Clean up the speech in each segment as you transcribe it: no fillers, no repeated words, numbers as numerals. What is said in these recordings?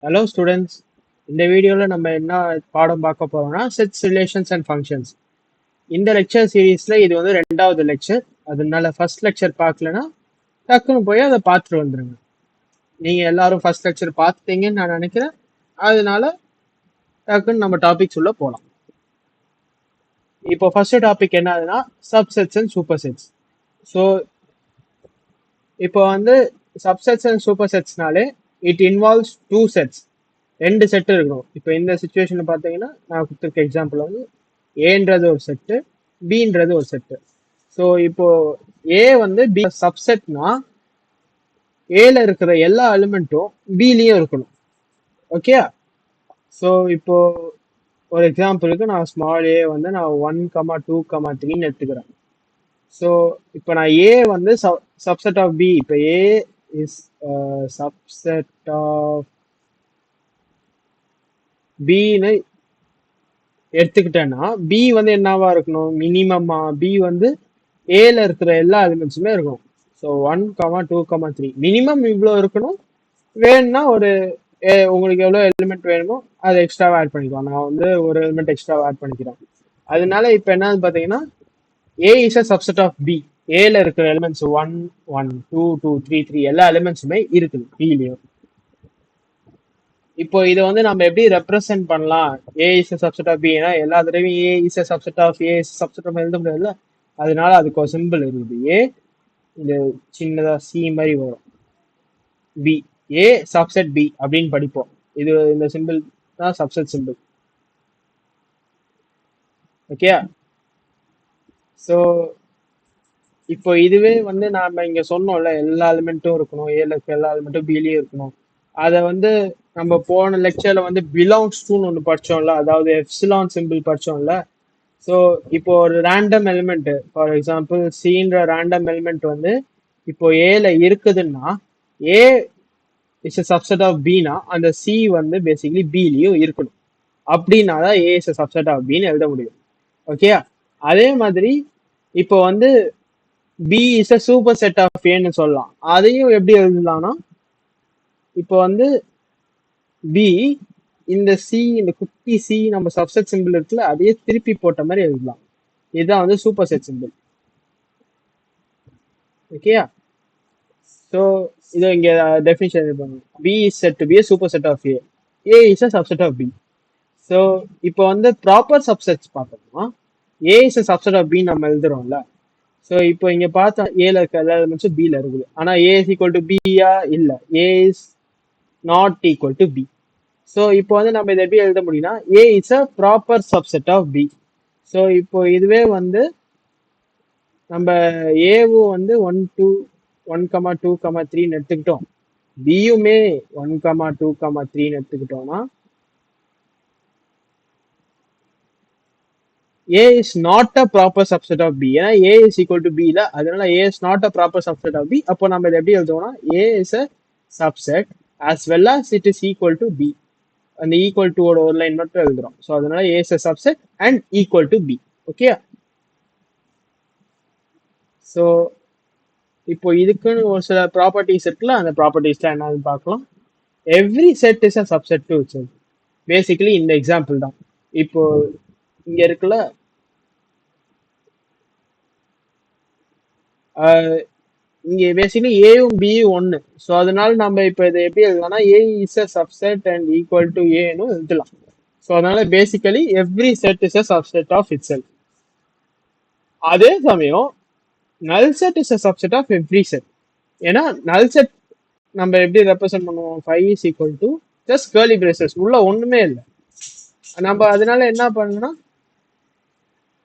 Hello students. இந்த வீடியோவில் நம்ம என்ன பாடம் பார்க்க போறோம்னா செட்ஸ் ரிலேஷன்ஸ் அண்ட் ஃபங்க்ஷன்ஸ். இந்த லெக்சர் சீரீஸில் இது வந்து ரெண்டாவது லெக்சர். அதனால ஃபர்ஸ்ட் லெக்சர் பார்க்கலன்னா டக்குன்னு போய் அதை பார்த்துட்டு வந்துடுங்க. நீங்கள் எல்லாரும் ஃபர்ஸ்ட் லெக்சர் பார்த்துட்டீங்கன்னு நான் நினைக்கிறேன். அதனால டக்குன்னு நம்ம டாபிக்ஸ் உள்ள போகலாம். இப்போ ஃபர்ஸ்ட் டாபிக் என்னதுன்னா subsets and supersets. So இப்போ வந்து சப்செட்ஸ் அண்ட் சூப்பர் செட்ஸ்னாலே இட் இன்வால்வ்ஸ் டூ செட்ஸ். ரெண்டு செட்டு இருக்கணும். இப்போ இந்த சுச்சுவேஷன்ல பார்த்தீங்கன்னா நான் கொடுத்துருக்க எக்ஸாம்பிள் வந்து ஏன்றது ஒரு செட்டு, பின்றது ஒரு செட்டு. ஸோ இப்போ ஏ வந்து பி சப்செட்னா ஏல இருக்கிற எல்லா எலிமெண்ட்டும் பிலையும் இருக்கணும். ஓகே. ஸோ இப்போ ஒரு எக்ஸாம்பிளுக்கு நான் ஸ்மால் ஏ வந்து நான் 1,2,3 எடுத்துக்கிறேன். ஸோ இப்போ நான் ஏ வந்து சப்செட் ஆஃப் பி. இப்போ ஏ இஸ் சப்செட் ஆஃப் பின்னு எடுத்துக்கிட்டேன்னா பி வந்து என்னவா இருக்கணும்? மினிமமா பி வந்து ஏல இருக்கிற எல்லா எலிமெண்ட்ஸுமே இருக்கணும். ஸோ 1,2,3 மினிமம் இவ்வளோ இருக்கணும். வேணும்னா ஒரு உங்களுக்கு எவ்வளோ எலிமெண்ட் வேணுமோ அதை எக்ஸ்ட்ராவாக ஆட் பண்ணிக்கலாம். நான் வந்து ஒரு எலிமெண்ட் எக்ஸ்ட்ராவாக ஆட் பண்ணிக்கிறேன். அதனால இப்போ என்னன்னு பார்த்தீங்கன்னா A is a subset of B. ஏல இருக்கிற எலிமெண்ட்ஸ் 1, 1, 2, 2, 3, 3 எல்லா எலிமெண்ட்ஸுமே இருக்குது பிலையும். இப்போ இதை வந்து நம்ம எப்படி ரெப்ரசென்ட் பண்ணலாம்? ஏ இஸ் சப்செட் ஆஃப் பினா எல்லா தடவையும் A is subset of A subset of எழுத முடியாதுல்ல. அதனால அதுக்கு ஒரு சிம்பிள் இருக்குது. ஏ இந்த சின்னதா சி மாதிரி வரும். பி ஏ சப்செட் பி அப்படின்னு படிப்போம். இது இந்த சிம்பிள் தான் சப்செட் சிம்பிள். ஓகே. ஸோ இப்போ இதுவே வந்து நாம இங்க சொன்னோம்ல எல்லா எலிமெண்ட்டும் இருக்கணும், ஏல இருக்க எல்லா எலிமெண்ட்டும் பிலயும் இருக்கணும். அதை வந்து நம்ம போன லெக்சர்ல வந்து பிலாங்ஸ் டூன்னு ஒன்று படிச்சோம்ல, அதாவது எப்சிலான் சிம்பிள் படிச்சோம்ல. ஸோ இப்போ ஒரு ரேண்டம் எலிமெண்ட், ஃபார் எக்ஸாம்பிள் சின்ற ரேண்டம் எலிமெண்ட் வந்து இப்போ ஏல இருக்குதுன்னா ஏ இஸ் சப்செட் ஆஃப் பினா அந்த சி வந்து பேசிக்கலி பிலையும் இருக்கணும். அப்படின்னா தான் ஏ இஸ் சப்செட் ஆஃப் பின்னு எழுத முடியும். ஓகே. அதே மாதிரி இப்போ வந்து B is a superset of ஏன்னு சொல்லலாம். அதையும் எப்படி எழுதலாம்னா இப்போ வந்து பி இந்த சி, இந்த குட்டி சி நம்ம சப்செட் சிம்பிள் இருக்குல்ல, அதையே திருப்பி போட்ட மாதிரி எழுதலாம். இதுதான் வந்து superset simple. Okay. So இதை இங்க டெஃபினிஷன் இது பண்ணுங்க. B is said to be a superset of A. A is a subset of B. So இப்போ வந்து ப்ராப்பர் சப்செட்ஸ் பார்த்தோம்னா A is a subset of B நம்ம எழுதுறோம்ல. So இப்போ இங்க பார்த்தா ஏல இருக்க எல்லா எலிமெண்ட்ஸும் பில இருக்குது. ஆனா ஏ இஸ் ஈக்குவல் டு பியா? இல்ல, A is not equal to B. So இப்போ வந்து நம்ம இதை எப்படி எழுத முடியும்னா A is a proper subset of B. So இப்போ இதுவே வந்து நம்ம ஏவும் வந்து 1,2,3 எடுத்துக்கிட்டோம், பியுமே 1,2,3 எடுத்துக்கிட்டோம்னா A is not a proper subset of B. ஏன்னா A is equal to B இல்ல, அதனால A is not a proper subset of B. அப்போ நம்ம இதை எப்படி எழுதுவோம்னா A is a subset as well as it is equal to b. அந்த equal to ஒரு லைன் மட்டும் எழுதுறோம். ஸோ அதனால A is a subset and equal to B. Okay. So இப்போ இதுக்குன்னு ஒரு சில ப்ராப்பர்ட்டிஸ் இருக்குல்ல, அந்த ப்ராப்பர்ட்டிஸ்லாம் என்னன்னு பார்க்கலாம். Every set is a subset to itself. Basically இந்த எக்ஸாம்பிள் தான். இப்போ இங்க இருக்குல்ல, இங்க பேசிக்கலி ஏயும் பியும் ஒன்னு. ஸோ அதனால நம்ம இப்போ இதை எப்படி எழுதலாம்னா A is a subset and equal to ஏன்னு எழுதலாம். ஸோ அதனால basically every set is a subset of itself. அதே சமயம் null set is a subset of every set. ஏன்னா நல் செட் நம்ம எப்படி ரெப்ரசென்ட் பண்ணுவோம்? 5 is equal to just curly braces, உள்ள ஒண்ணுமே இல்லை. நம்ம அதனால என்ன பண்ணணும்னா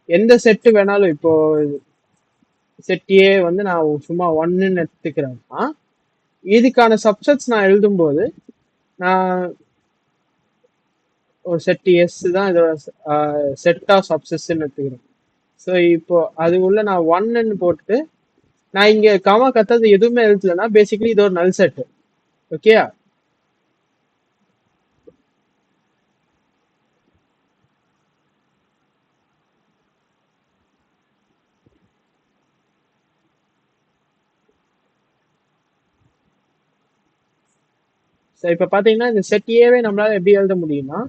எந்த செட்டு வேணாலும், இப்போ செட் ஏ வந்து நான் சும்மா ஒன்னுன்னு எடுத்துக்கிறேன்னா இதுக்கான சப்செட்ஸ் நான் எழுதும்போது நான் ஒரு செட் எஸ் தான் இதோட செட் ஆஃப் சப்செட்ஸ்ன்னு எடுத்துக்கிறேன். ஸோ இப்போ அது உள்ள நான் ஒன்னு போட்டுட்டு நான் இங்க கமா கத்தது எதுவுமே எழுதலைன்னா பேசிக்கலி இது ஒரு நல் செட். ஓகே. ஸோ இப்போ பார்த்தீங்கன்னா இந்த செட் ஏவே நம்மளால எப்படி எழுத முடியும்னா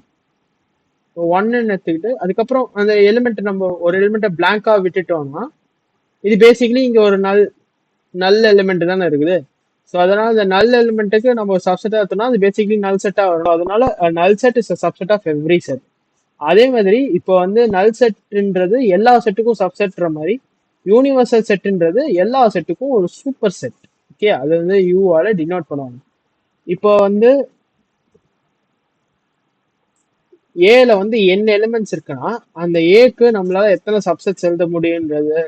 ஒன்னு எடுத்துக்கிட்டு அதுக்கப்புறம் அந்த எலிமெண்ட் நம்ம ஒரு எலிமெண்ட்டை பிளாங்கா விட்டுட்டோம்னா இது பேசிக்கலி இங்க ஒரு நல் எலிமெண்ட் தானே இருக்குது. ஸோ அதனால இந்த நல் எலிமெண்ட்டுக்கு நம்ம ஒரு சப்செட்டா எடுத்தோம்னா அது பேசிக்கலி நல் செட்டா வரும். அதனால null set is subset of every set. அதே மாதிரி இப்போ வந்து நல் செட்ன்றது எல்லா செட்டுக்கும் சப்செட்ற மாதிரி யூனிவர்சல் செட்ன்றது எல்லா செட்டுக்கும் ஒரு சூப்பர் செட். ஓகே, அது வந்து யூவால டினோட் பண்ணுவாங்க. இப்போ வந்து ஏல வந்து என்ன எலிமெண்ட்ஸ் இருக்குன்னா அந்த ஏக்கு நம்மளால எத்தனை சப்செட்ஸ் எழுத முடியுன்றது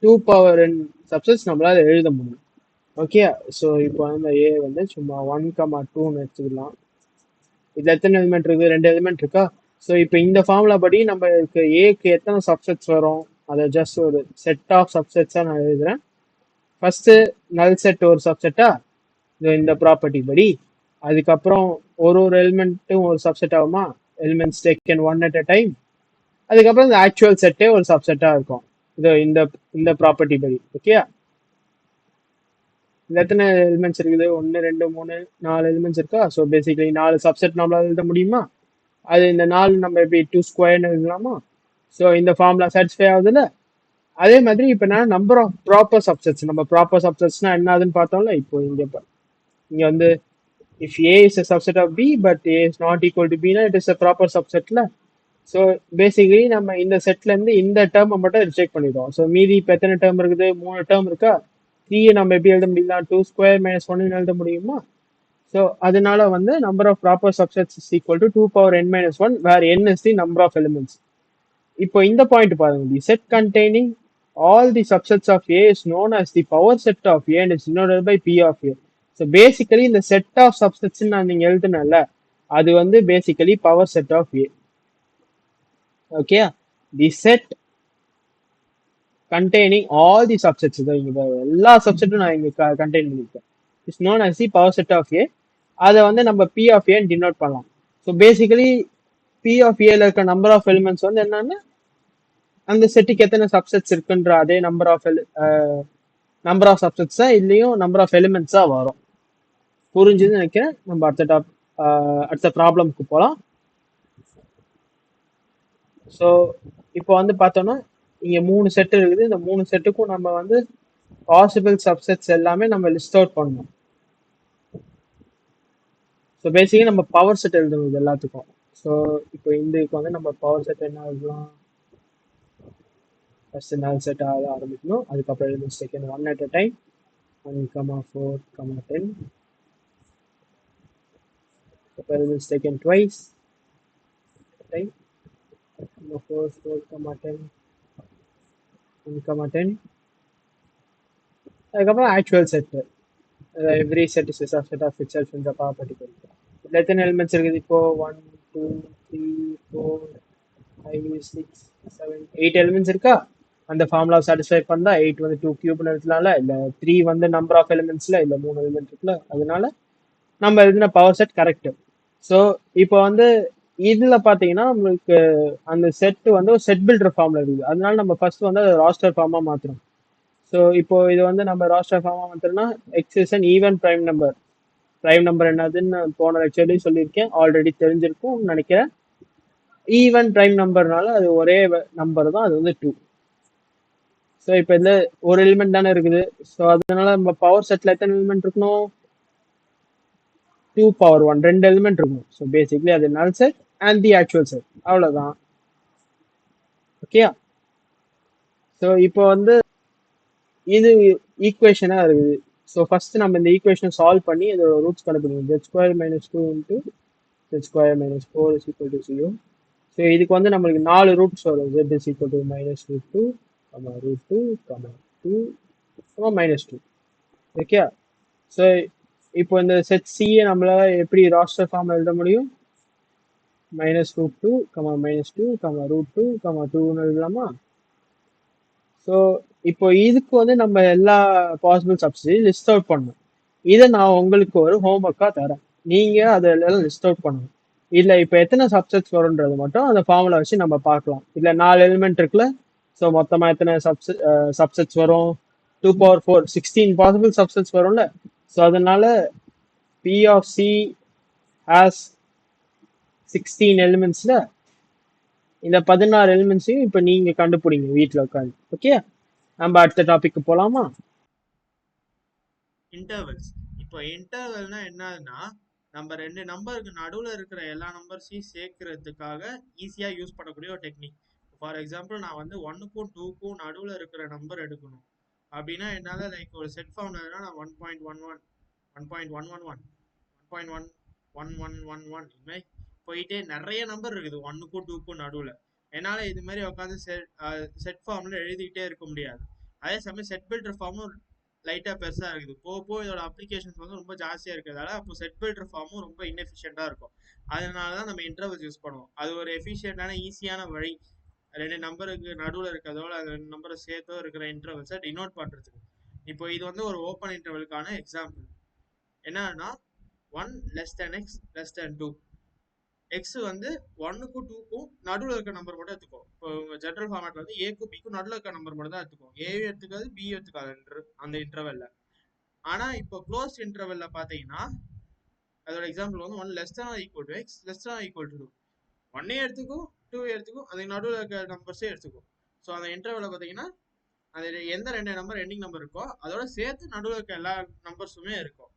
2 பவர் n சப்செட்ஸ் நம்மளால எழுத முடியும். ஓகே, ஸோ இப்போ வந்து ஏ வந்து சும்மா 1,2ன்னு எடுத்துக்கலாம். இதுல எத்தனை எலிமெண்ட் இருக்கு? 2 எலிமெண்ட் இருக்கா? ஸோ இப்போ இந்த ஃபார்முலா படி நம்மளுக்கு ஏக்கு எத்தனை சப்செட்ஸ் வரும் அதை ஜஸ்ட் ஒரு செட் ஆஃப் சப்செட்ஸா நான் எழுதுறேன். ஃபர்ஸ்ட் நல் செட் ஒரு சப்செட்டா இந்த ப்ராப்பர்ட்டி படி, அதுக்கப்புறம் ஒரு எலிமெண்ட்டும் ஒரு சப்செட் ஆகுமா, elements taken one at a time. அதுக்கப்புறம் இந்த ஆக்சுவல் செட்டே ஒரு சப்செட்டா இருக்கும் இது இந்த இந்த ப்ராப்பர்ட்டி படி. ஓகே, இந்த எத்தனை எலிமெண்ட்ஸ் இருக்குது? 1 2 3 4 எலிமெண்ட்ஸ் இருக்கா? ஸோ பேசிக்கலி 4 சப்செட் நம்மளால எழுத முடியுமா? அது இந்த 4 நம்ம எப்படி 2 ஸ்கொயர்னு எழுதலாமா? ஸோ இந்த ஃபார்முலா சாட்டிஸ்ஃபை ஆகுதுல்ல? அதே மாதிரி இப்போ நான் நம்பர் ஆஃப் ப்ராப்பர் சப்செட்ஸ், நம்ம ப்ராப்பர் சப்செட்ஸ்னா என்னதுன்னு பார்த்தோம்ல. இப்போ இங்க வந்து if A is a subset of B but A is not equal to B னா it is a proper subsetல. ஸோ பேசிக்கலி நம்ம இந்த செட்ல இருந்து இந்த டேர்மை மட்டும் ரிஜெக்ட் பண்ணிடுவோம். ஸோ மீதி இப்போ எத்தனை டேர்ம் இருக்குது? 3 டேர்ம் இருக்கா? 3 நம்ம எப்படி எழுத முடியலாம்? 2 ஸ்கொயர் மைனஸ் 1 எழுத முடியுமா? ஸோ அதனால வந்து number of proper subsets is equal to 2 power n minus 1 where n is the number of elements. இப்போ இந்த பாயிண்ட் பாருங்க, the set containing all the subsets of A is known as the power set of A and is denoted by P of A. So basically இந்த set of subsets நான் நீங்க எழுதுனல அது வந்து basically power set of A. Okay, the set containing all the subsets, இங்க எல்லா சப்செட்டும் நான் இங்க கண்டெயின் பண்ணிருக்கேன், is known as the power set of A. அதை வந்து நம்ம பி ஆஃப் ஏன்னு டினோட் பண்ணலாம். ஸோ பேசிக்கலி பி ஆஃப் ஏல இருக்க நம்பர் ஆஃப் எலிமெண்ட்ஸ் வந்து என்னன்னா அந்த செட்டுக்கு எத்தனை சப்செட்ஸ் இருக்குன்ற அதே நம்பர் ஆஃப் சப்செட்ஸ் தான் இதுலயும் நம்பர் ஆஃப் எலிமெண்ட்ஸா வரும். புரிஞ்சுதுன்னு நினைக்கிறேன். நம்ம அடுத்த ப்ராப்ளம்க்கு போகலாம். ஸோ இப்போ வந்து பார்த்தோம்னா இங்க 3 செட் இருக்குது. இந்த 3 செட்டுக்கும் நம்ம வந்து பாசிபிள் சப்செட்ஸ் எல்லாமே நம்ம லிஸ்ட் அவுட் பண்ணணும். ஸோ பேசிக்கலி நம்ம பவர் செட் எழுதணும் இது எல்லாத்துக்கும். ஸோ இப்போ இதுக்கு வந்து நம்ம பவர் செட் என்ன எழுதலாம்? ஃபர்ஸ்ட் நல் செட் ஆரம்பிக்கணும். அதுக்கப்புறம் elements taken one at a time 1, 4, 10. அப்புறம் எலிமெண்ட்ஸ் டேக்கன் ட்வைஸ் டைம் 4, 10, 1, 10. அதுக்கப்புறம் actual set, every set is a set of itself in the property. இதில் எத்தனை எலிமெண்ட்ஸ் இருக்குது? இப்போ 1, 2, 3, 4, 5, 6, 7, 8 எலிமெண்ட்ஸ் இருக்கா? அந்த ஃபார்முலா சாட்டிஸ்ஃபை பண்ணா 8 வந்து 2 கியூப்னு எழுதலாம்ல. இல்லை 3 வந்து நம்பர் ஆஃப் எலிமெண்ட்ஸ்ல, இல்லை 3 எலிமெண்ட் இருக்குல்ல, அதனால நம்ம எழுதின பவர் செட் கரெக்ட். ஸோ இப்போ வந்து இதுல பாத்தீங்கன்னா உங்களுக்கு அந்த செட் வந்து ஒரு செட் பில்டர் ஃபார்ம்ல இருக்குது. அதனால நம்ம ஃபர்ஸ்ட் வந்து ராஸ்டர் ஃபார்மா மாத்துறோம். ஸோ இப்போ இது வந்து நம்ம ராஸ்டர் ஃபார்மா மாத்துறோம்னா x is an even prime number. Prime number என்னதுன்னு போன லெக்சர்லயும் சொல்லியிருக்கேன், ஆல்ரெடி தெரிஞ்சிருக்கும் நினைக்கிறேன். ஈவன் பிரைம் நம்பர்னால அது ஒரே நம்பர் தான், அது வந்து 2. ஸோ இப்போ இந்த ஒரு எலிமெண்ட் தானே இருக்குது. ஸோ அதனால நம்ம பவர் செட்ல எத்தனை எலிமெண்ட் இருக்கணும்? 2 பவர் 1, 2 எலிமெண்ட் இருக்கும். ஸோ பேசிக்லி அது நல் set and the actual set, அவ்வளோதான். ஓகே, ஸோ இப்போ வந்து இது ஈக்குவேஷனா இருக்குது. ஸோ ஃபர்ஸ்ட் நம்ம இந்த ஈக்குவேஷனை சால்வ் பண்ணி இதோட ரூட்ஸ் கண்டுபிடிக்கணும். z square minus 2 into z square minus 4 is equal to 0. So இதுக்கு வந்து நம்மளுக்கு 4 ரூட்ஸ் வரும். z is equal to minus root 2, root 2, 2, minus 2. Okay, so இப்போ இந்த செட் சியை நம்மளால எப்படி ராஸ்டர் ஃபார்ம் எழுத முடியும்? மைனஸ் ரூட் 2, மைனஸ் 2, ரூட் 2, 2ன்னு எழுதலாமா? ஸோ இப்போ இதுக்கு வந்து நம்ம எல்லா பாசிபிள் சப்ஸ்டிட்யூட் லிஸ்ட் அவுட் பண்ணணும். இதை நான் உங்களுக்கு ஒரு ஹோம்ஒர்க்காக தரேன், நீங்க அதை எல்லாம் லிஸ்ட் அவுட் பண்ணணும். இல்லை இப்போ எத்தனை சப்செட்ஸ் வரும்ன்றது மட்டும் அந்த ஃபார்முலா வச்சு நம்ம பார்க்கலாம். இல்லை 4 எலிமெண்ட் இருக்குல்ல, ஸோ மொத்தமாக எத்தனை சப்செட்ஸ் வரும்? 2 பவர் 4, 16 பாசிபிள் சப்செட்ஸ் வரும்ல. ஸோ அதனால பி ஆஃப் சி ஹாஸ் 16 எலிமெண்ட்ஸ்ல இந்த 16 எலிமெண்ட்ஸையும் இப்போ நீங்க கண்டுபிடிங்க வீட்டில் உட்காந்து. ஓகே, நம்ம அடுத்த டாபிக் போலாமா? இன்டர்வல்ஸ். இப்போ இன்டர்வல்னா என்னன்னா, நம்ம ரெண்டு நம்பருக்கு நடுவில் இருக்கிற எல்லா நம்பர்ஸையும் சேர்க்கறதுக்காக ஈஸியாக யூஸ் பண்ணக்கூடிய ஒரு டெக்னிக். ஃபார் எக்ஸாம்பிள், நான் வந்து 1க்கும் 2க்கும் நடுவில் இருக்கிற நம்பர் எடுக்கணும் அப்படின்னா என்னால் லைக் ஒரு செட் ஃபார்ம் நான் 1.11 1.111 1.1111 இது மாதிரி போயிட்டே நிறைய நம்பர் இருக்குது 1க்கும் 2க்கும் நடுவில். என்னால் இது மாதிரி உட்காந்து செட் ஃபார்மில் எழுதிக்கிட்டே இருக்க முடியாது. அதே சமயம் செட் பில்டர் ஃபார்மும் லைட்டாக பெருசாக இருக்குது. போக இதோட அப்ளிகேஷன்ஸ் வந்து ரொம்ப ஜாஸ்தியாக இருக்கிறதால அப்போ செட் பில்டர் ஃபார்மும் ரொம்ப இன்எஃபிஷியண்டாக இருக்கும். அதனால தான் நம்ம இன்டர்வல்ஸ் யூஸ் பண்ணுவோம். அது ஒரு எஃபிஷியண்டான ஈஸியான வழி ரெண்டு நம்பருக்கு நடுவில் இருக்கிறதோட அது ரெண்டு நம்பரை சேர்த்தோ இருக்கிற இன்டர்வல்ஸை டினோட் பண்ணுறதுக்கு. இப்போ இது வந்து ஒரு ஓப்பன் இன்டர்வலுக்கான எக்ஸாம்பிள். என்னன்னா 1 லெஸ் தேன் எக்ஸ் லெஸ் தேன் 2. எக்ஸ் வந்து 1க்கும் 2க்கும் நடுவில் இருக்க நம்பர் மட்டும் எடுத்துக்கோ. இப்போ உங்க ஜென்ரல் ஃபார்மேட் வந்து ஏக்கும் பிக்கும் நடுவில் இருக்க நம்பர் மட்டும் தான் எடுத்துக்கோ. ஏயும் எடுத்துக்காது பியும் எடுத்துக்காது அந்த இன்டர்வெல்ல. ஆனா இப்போ க்ளோஸ் இன்டர்வெல்ல பாத்தீங்கன்னா அதோட எக்ஸாம்பிள் வந்து 1 less than equal to X less than equal to 2. 1 எடுத்துக்கும் 2 எடுத்துக்கும் அதுக்கு நடுவில் இருக்க நம்பர்ஸே எடுத்துக்கும். ஸோ அந்த இன்டர்வெல்ல பாத்தீங்கன்னா அது எந்த ரெண்டு நம்பர் எண்டிங் நம்பர் இருக்கோ அதோட சேர்த்து நடுவில் இருக்க எல்லா நம்பர்ஸுமே இருக்கும்.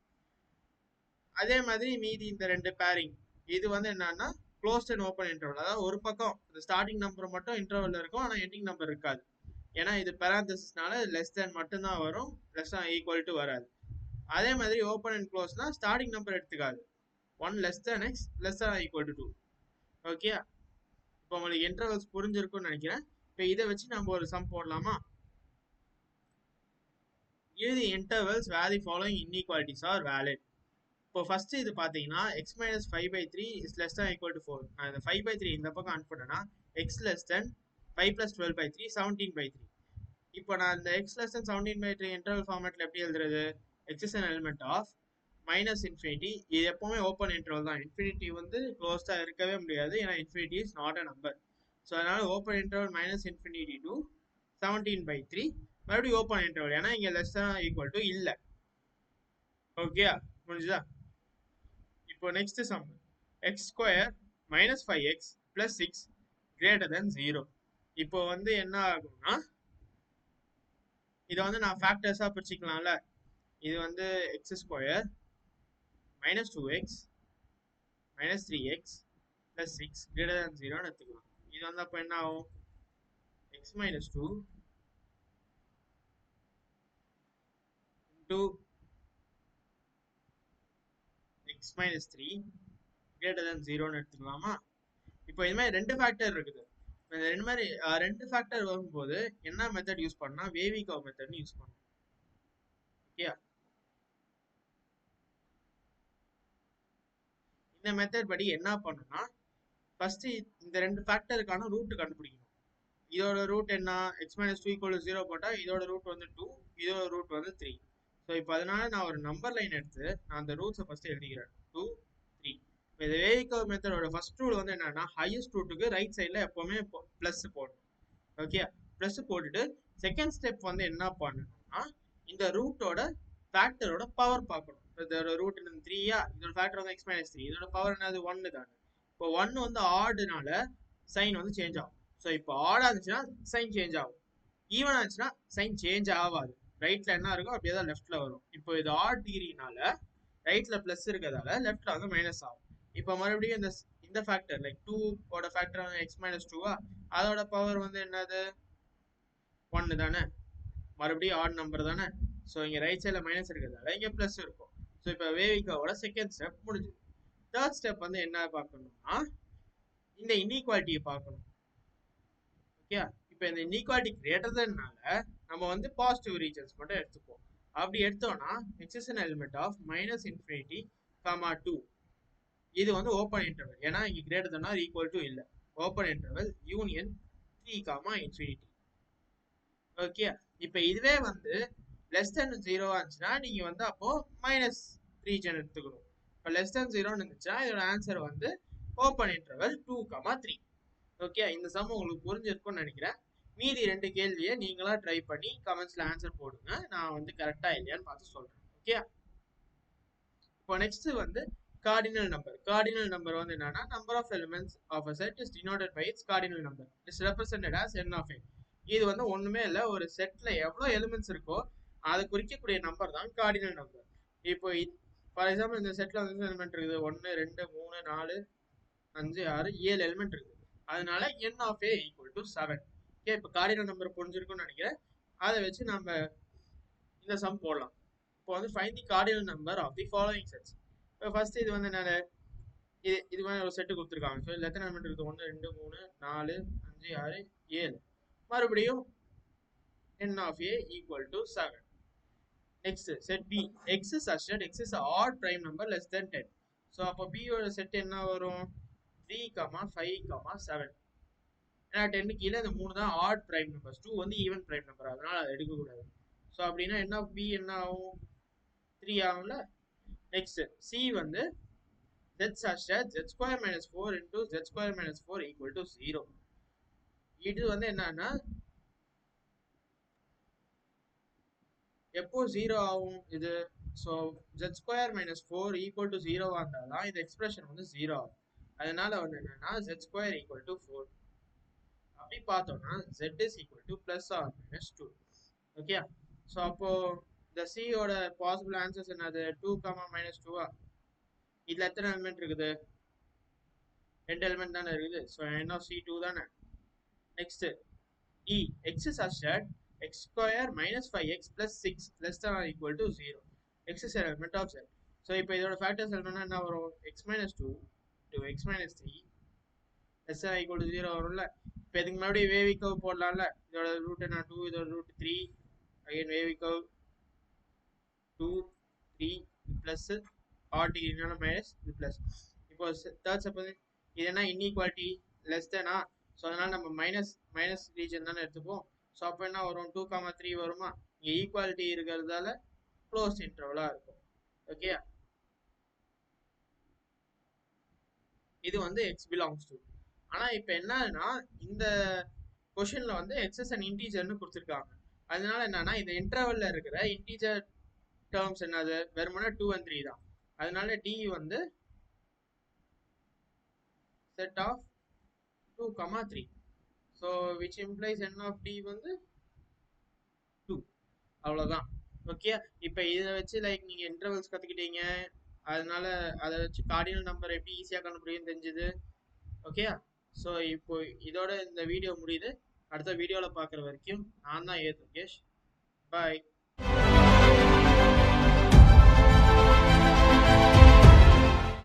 அதே மாதிரி மீதி இந்த ரெண்டு பேரிங் இது வந்து என்னன்னா க்ளோஸ்ட் அண்ட் ஓப்பன் இன்டர்வல். அதாவது ஒரு பக்கம் இந்த ஸ்டார்டிங் நம்பர் மட்டும் இன்டர்வல்ல இருக்கும், ஆனால் எண்டிங் நம்பர் இருக்காது. ஏன்னா இது பெராந்தசிஸ்னால லெஸ் தேன் மட்டும்தான் வரும், லெஸ் தேன் ஈக்குவல் டு வராது. அதே மாதிரி ஓப்பன் அண்ட் க்ளோஸ்னா ஸ்டார்டிங் நம்பர் எடுத்துக்காது. 1 less than x less than equal to 2. Okay, இப்போ உங்களுக்கு இன்டர்வல்ஸ் புரிஞ்சிருக்கும்னு நினைக்கிறேன். இப்போ இதை வச்சு நம்ம ஒரு சம் போடலாமா? Give the intervals where the following inequalities are valid. இப்போ ஃபர்ஸ்ட் இது பார்த்தீங்கன்னா X minus 5/3 is less than equal to 4. நான் இந்த 5/3 இந்த பக்கம் அனுப்பிட்டேன்னா எக்ஸ் லெஸ் தேன் 5 + 12/3 17/3. இப்போ நான் இந்த எக்ஸ் லெஸ் தேன் 17/3 இன்டர்வல் ஃபார்மேட்ல எப்படி எழுதுறது? X is an element of minus infinity. இது எப்பவுமே ஓப்பன் இன்டர்வல் தான். இன்ஃபினிட்டி வந்து க்ளோஸ்டாக இருக்கவே முடியாது, ஏன்னா infinity is not a number. So அதனால open interval minus infinity to 17/3 மறுபடியும் ஓப்பன் இன்டர்வல், ஏன்னா இங்கே லெஸ் தேன் ஈக்குவல் டு இல்லை. ஓகே, முடிஞ்சுதா? இப்போ நெக்ஸ்ட் சம் x² - 5x + 6 > 0. இப்போ வந்து என்ன ஆகும்னா இதை வந்து நான் ஃபேக்டர்ஸாக பிரிச்சுக்கலாம்ல. இது வந்து x² - 2x - 3x + 6 > 0 எடுத்துக்கலாம். இது வந்து அப்போ என்ன ஆகும்? x - 2 into x - 3 > 0 எடுத்துக்கலாமா? இப்போ இது மாதிரி ரெண்டு ஃபேக்டர் இருக்குது. ரெண்டு ஃபேக்டர் வரும்போது என்ன மெத்தட் யூஸ் பண்ணா? வேவி கர்வ் மெத்தட் யூஸ் பண்ணணும். ஓகே, இந்த மெத்தட் படி என்ன பண்ணணும்னா ஃபர்ஸ்ட் இந்த ரெண்டு ஃபேக்டருக்கான ரூட் கண்டுபிடிக்கணும். இதோட ரூட் என்ன? x - 2 = 0 போட்டா இதோட ரூட் வந்து 2, இதோட ரூட் வந்து 3. ஸோ இப்போ அதனால நான் ஒரு நம்பர் லைன் எடுத்து நான் அந்த ரூட்ஸை ஃபர்ஸ்ட் எழுதிக்கிறேன். 2 3. இப்போ இந்த வேவி கர்வ் மெத்தடோட ஃபர்ஸ்ட் ரூல் வந்து என்னன்னா ஹையஸ்ட் ரூட்டுக்கு ரைட் சைடில் எப்பவுமே ப்ளஸ் போடணும். ஓகே, ப்ளஸ் போட்டுட்டு செகண்ட் ஸ்டெப் வந்து என்ன பண்ணணும்னா இந்த ரூட்டோட ஃபேக்டரோட பவர் பார்க்கணும். இதோட ரூட் 3யா, இதோட ஃபேக்டர் வந்து x - 3, இதோட பவர் என்னது 1 தானே. இப்போ 1 வந்து ஆடுனால சைன் வந்து சேஞ்ச் ஆகும். ஸோ இப்போ ஆடா இருந்துச்சுன்னா சைன் சேஞ்ச் ஆகும், ஈவன் ஆச்சுன்னா சைன் சேஞ்ச் ஆகாது. ரைட்ல என்ன இருக்கும் அப்படியே தான் லெஃப்ட்ல வரும். இப்போ இது ஆட் டிகிரினால ரைட்ல பிளஸ் இருக்கிறதால லெஃப்ட்ல வந்து மைனஸ் ஆகும். இப்போ மறுபடியும் இந்த ஃபேக்டர் லைக் 2 ஓட ஃபேக்டர் வந்து x - 2 அதோட பவர் வந்து என்னது 1 தானே, மறுபடியும் ஆட் நம்பர் தானே. ஸோ இங்கே ரைட் சைடில் மைனஸ் இருக்கிறதால இங்கே ப்ளஸ் இருக்கும். ஸோ இப்போ வேவிகாவோட செகண்ட் ஸ்டெப் முடிஞ்சுது. தேர்ட் ஸ்டெப் வந்து என்ன பார்க்கணும்னா இந்த இன்இக்வாலிட்டியை பார்க்கணும். ஓகே, இப்போ இந்த இன்இக்வாலிட்டி கிரேட்டர் தென்னால நம்ம வந்து பாசிட்டிவ் ரீஜன்ஸ் மட்டும் எடுத்துப்போம். அப்படி எடுத்தோம்னா x is an element of -∞, 2. இது வந்து ஓப்பன் இன்டர்வல், ஏன்னா இங்கே greater than or equal to இல்லை. Open interval union 3, ∞. ஓகே, இப்போ இதுவே வந்து லெஸ் தென் 0 இருந்துச்சுன்னா நீங்க வந்து அப்போ மைனஸ் ரீஜன் எடுத்துக்கணும். இப்போ லெஸ் தென் 0 இருந்துச்சுன்னா இதோட ஆன்சர் வந்து ஓப்பன் இன்டர்வல் 2, 3. ஓகே, இந்த சம் உங்களுக்கு புரிஞ்சிருக்கும்னு நினைக்கிறேன். மீதி ரெண்டு கேள்வியை நீங்களா ட்ரை பண்ணி கமெண்ட்ஸ்ல ஆன்சர் போடுங்க, நான் வந்து கரெக்டா இல்லையான்னு பார்த்து சொல்றேன். ஓகே, இப்போ நெக்ஸ்ட் வந்து cardinal number வந்து என்னன்னா number of elements of a set is denoted by its cardinal number is represented as n of a. இது வந்து ஒண்ணுமே இல்ல, ஒரு செட்ல எவ்வளவு எலிமெண்ட்ஸ் இருக்கோ அதை குறிக்கக்கூடிய நம்பர் தான் கார்டினல் நம்பர். இப்போ ஃபார் எக்ஸாம்பிள் இந்த செட்ல வந்து எலிமெண்ட் இருக்குது 1 2 3 4 5 6 7 எலிமெண்ட் இருக்குது. அதனால n of a equal to 7. Okay, இப்போ கார்டினல் நம்பர் புரிஞ்சிருக்கும்னு நினைக்கிறேன். அதை வச்சு நம்ம இந்த சம் போடலாம். இப்போ வந்து find the cardinal number of the following sets. இப்போ ஃபர்ஸ்ட் இது வந்து என்ன, இது மாதிரி ஒரு செட்டு கொடுத்துருக்காங்க. ஸோ இதில் எத்தனை எலிமெண்ட் இருக்குது? 1 2 3 4 5 6 7. மறுபடியும் n of a equal to 7. Next set B, x is such that x is an odd prime number less than 10. So அப்போ b ஓட செட் என்ன வரும்? 3, 5, 7. ஏன்னா 10 கீழே இந்த 3 தான் ஆட் பிரைம் நம்பர்ஸ், 2 வந்து ஈவன் பிரைம் நம்பர், அதனால அதை எடுக்கக்கூடாது. ஸோ அப்படின்னா என்ன b என்ன ஆகும்? 3 ஆகும்ல. நெக்ஸ்ட் c வந்து z such that z square minus 4 into z square minus 4 equal to 0. இது வந்து என்னன்னா எப்போ 0 ஆகும் இது? So z square minus 4 equal to 0 இருந்தால் தான் இந்த எக்ஸ்பிரஷன் வந்து 0 ஆகும். அதனால வந்து என்னன்னா z square equal to 4. அப்படி பார்த்தோம்னா z is equal to plus or minus 2. Okay, so அப்போ இந்த c ஓட பாசிபிள் ஆன்சர்ஸ் என்னது? 2, -2. இதுல எத்தனை எலிமெண்ட் இருக்குது? 2 எலிமெண்ட் தானே இருக்குது. ஸோ n of c 2 தானே. Next e, x is such that x square minus 5x plus 6 less than or equal to 0. x is an element of z. So இப்போ இதோட factors என்னன்னா என்ன வரும்? x minus 2 to x minus 3 less than or equal to 0 வரும்ல. இப்போ இதுக்கு மறுபடியும் wavy curve போடலாம்ல. இதோட ரூட் என்ன? 2, இதோட root 3. Again wavy curve 2 3 plus odd டிகிரினால மைனஸ் இது பிளஸ். இப்போ தேர்ட் சப்போஸ் இது என்ன? இன்இக்வாலிட்டி லெஸ் தேனா, ஸோ அதனால நம்ம மைனஸ் ரீஜன் தானே எடுத்துப்போம். ஸோ அப்போ என்ன வரும்? 2, 3 வருமா? இங்கே ஈக்குவாலிட்டி இருக்கிறதால க்ளோஸ் இன்டர்வலாக இருக்கும். ஓகே, இது வந்து எக்ஸ் பிலாங்ஸ் டு. ஆனால் இப்போ என்னன்னா இந்த கொஷின்ல வந்து எக்ஸஸ் அண்ட் இன்டீஜர்னு கொடுத்துருக்காங்க. அதனால என்னன்னா இந்த இன்டர்வல்ல இருக்கிற இன்டீஜர் டேர்ம்ஸ் என்னது? வெறுமனே 2 and 3 தான். அதனால d வந்து set of 2, 3. So which implies n of d வந்து 2. அவ்வளவுதான். ஓகே, இப்போ இதை வச்சு லைக் நீங்க இன்டர்வல்ஸ் கத்துக்கிட்டீங்க, அதனால அதை வச்சு கார்டினல் நம்பர் எப்படி ஈஸியாக கண்டுபிடிக்குன்னு தெரிஞ்சுது. ஓகே, ஸோ இப்போ இதோட இந்த வீடியோ முடியுது. அடுத்த வீடியோவில் பார்க்குற வரைக்கும் நான் தான் ஏ துர்கேஷ். பாய்.